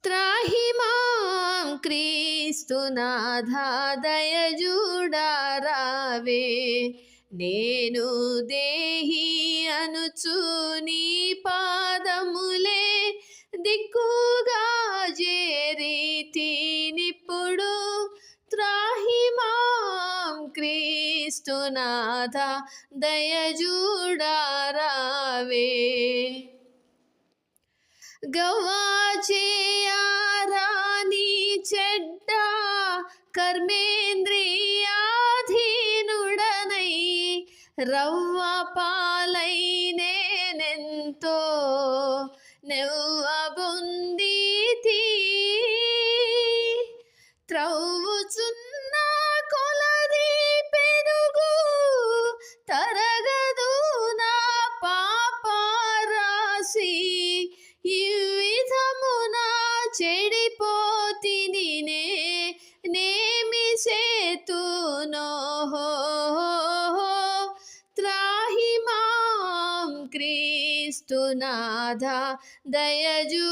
త్రాహి మాం క్రీస్తునాథా దయజూడారావే నేను దేహి అనుచు నీ పాదములే దిక్కుగా చేరితినిప్పుడు త్రాహి మాం క్రీస్తునాథా దయజూడారావే గవాచేయారాని చెడ్డ కర్మేంద్రియాధీనుడనై రవ్వ పాలై నేనెంతో నెవ్వబొందితి త్రవ్వుచున్న కొలది పెనుగు తరగదు నా పాపరాశి ఈ విధమున చెడిపోతిని నేమి సేతునో త్రాహి మాం క్రీస్తునాథా దయజూడారావే